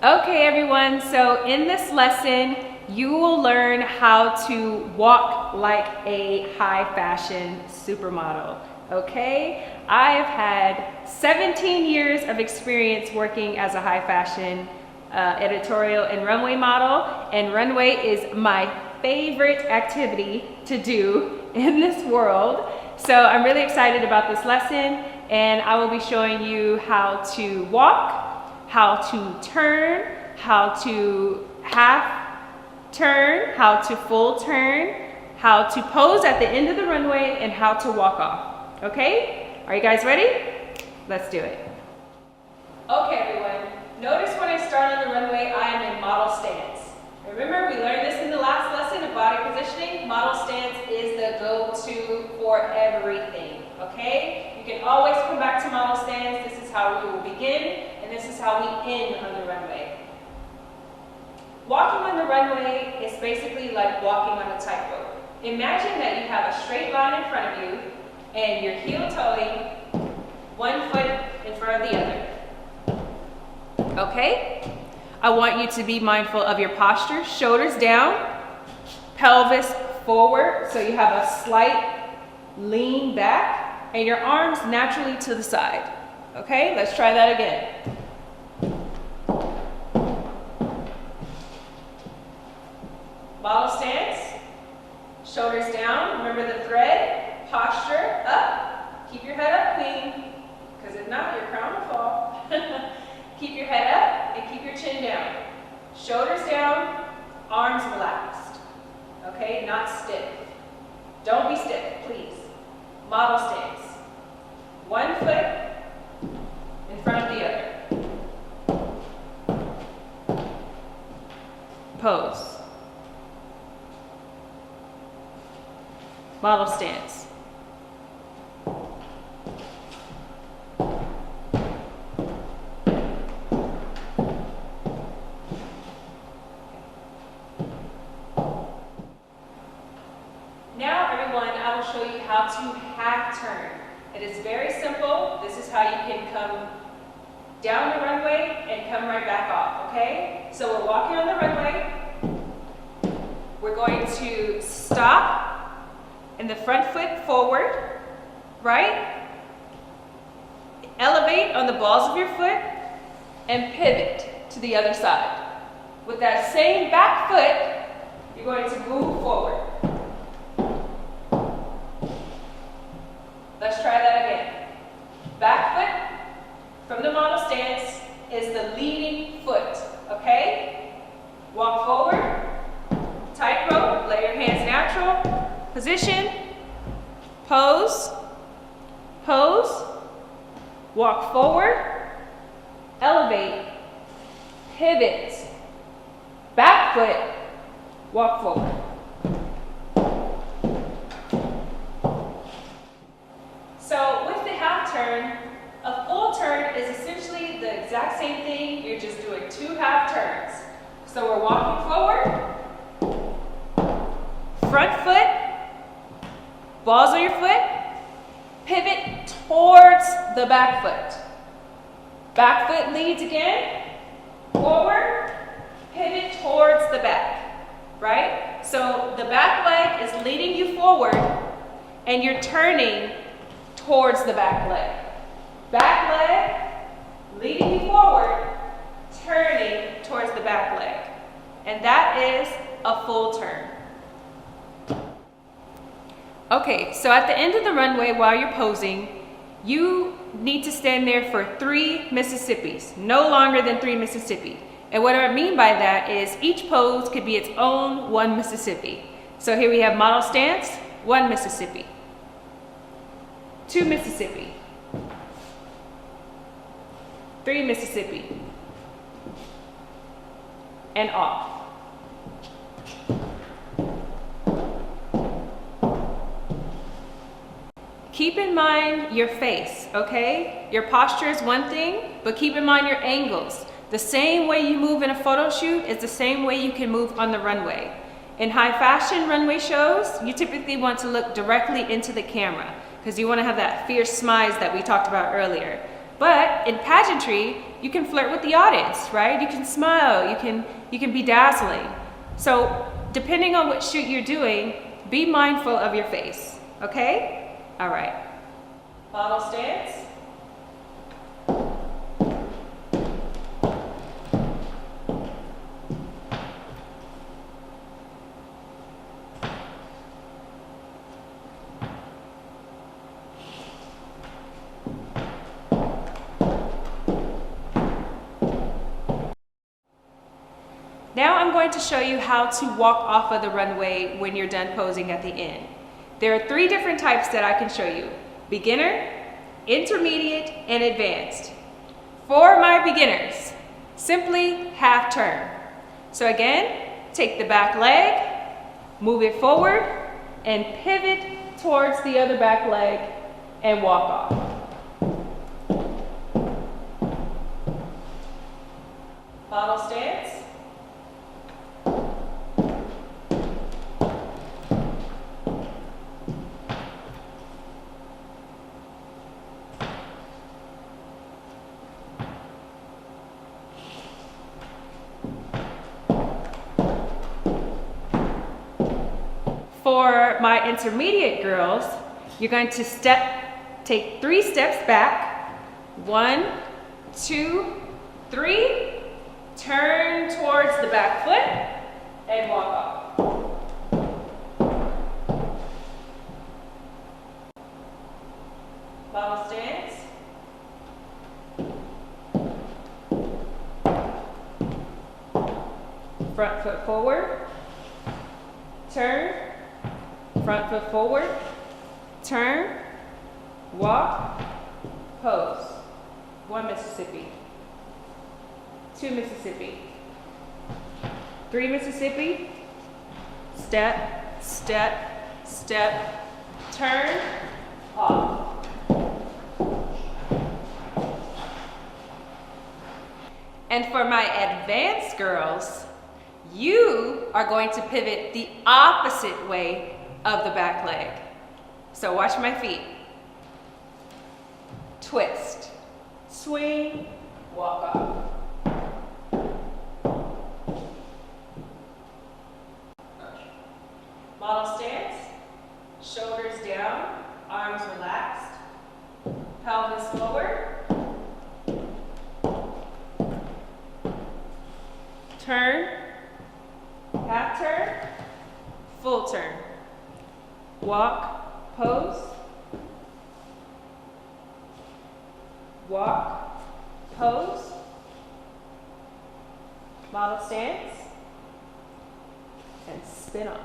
Okay everyone, so in this lesson, you will learn how to walk like a high fashion supermodel, okay? I have had 17 years of experience working as a high fashion editorial and runway model, and runway is my favorite activity to do in this world. So I'm really excited about this lesson, and I will be showing you how to walk, how to turn, how to half turn, how to full turn, how to pose at the end of the runway, and how to walk off. Okay? Are you guys ready? Let's do it. Okay everyone, notice when I start on the runway, I am in model stance. Remember, we learned this in the last lesson of body positioning. Model stance is the go-to for everything, okay? You can always come back to model stance. This is how we will begin, and this is how we end on the runway. Walking on the runway is basically like walking on a tightrope. Imagine that you have a straight line in front of you, and you're heel-toeing, one foot in front of the other, okay? I want you to be mindful of your posture, shoulders down, pelvis forward, so you have a slight lean back, and your arms naturally to the side. Okay, let's try that again. Model stance, shoulders down, remember the thread, posture up, keep your head up, queen, because if not, your crown will fall. Keep your head up and keep your chin down. Shoulders down, arms relaxed. Okay, not stiff. Don't be stiff, please. Model stance. One foot in front of the other. Pose. Model stance. Show you how to half turn. It is very simple. This is how you can come down the runway and come right back off, okay? So we're walking on the runway. We're going to stop and the front foot forward, right? Elevate on the balls of your foot and pivot to the other side. With that same back foot, you're going to move forward. Let's try that again. Back foot from the model stance is the leading foot, okay? Walk forward, tightrope, lay your hands natural, position, pose, pose, walk forward, elevate, pivot, back foot, walk forward. So with the half turn, a full turn is essentially the exact same thing, you're just doing two half turns. So we're walking forward, front foot, balls of your foot, pivot towards the back foot. Back foot leads again, forward, pivot towards the back, right? So the back leg is leading you forward and you're turning towards the back leg. Back leg leading you forward, turning towards the back leg. And that is a full turn. Okay, so at the end of the runway while you're posing, you need to stand there for 3 Mississippis, no longer than 3 Mississippi. And what I mean by that is each pose could be its own 1 Mississippi. So here we have model stance, 1 Mississippi. 2 Mississippi, 3 Mississippi, and off. Keep in mind your face, okay? Your posture is one thing, but keep in mind your angles. The same way you move in a photo shoot is the same way you can move on the runway. In high fashion runway shows, you typically want to look directly into the camera, because you want to have that fierce smile that we talked about earlier. But in pageantry, you can flirt with the audience, right? You can smile, you can be dazzling. So depending on what shoot you're doing, be mindful of your face, okay? All right. Model stance. Now I'm going to show you how to walk off of the runway when you're done posing at the end. There are 3 different types that I can show you: beginner, intermediate, and advanced. For my beginners, simply half turn. So again, take the back leg, move it forward, and pivot towards the other back leg and walk off. Model stance. For my intermediate girls, you're going to take 3 steps back. 1, 2, 3. Turn towards the back foot and walk off. Model stance. Front foot forward. Turn. Front foot forward, turn, walk, pose. 1 Mississippi, 2 Mississippi, 3 Mississippi, step, step, step, turn, off. And for my advanced girls, you are going to pivot the opposite way of the back leg. So watch my feet. Twist, swing, walk off. Model stance, shoulders down, arms relaxed, pelvis forward. Turn, half turn, full turn. Walk, pose, walk, pose, model stance, and spin off.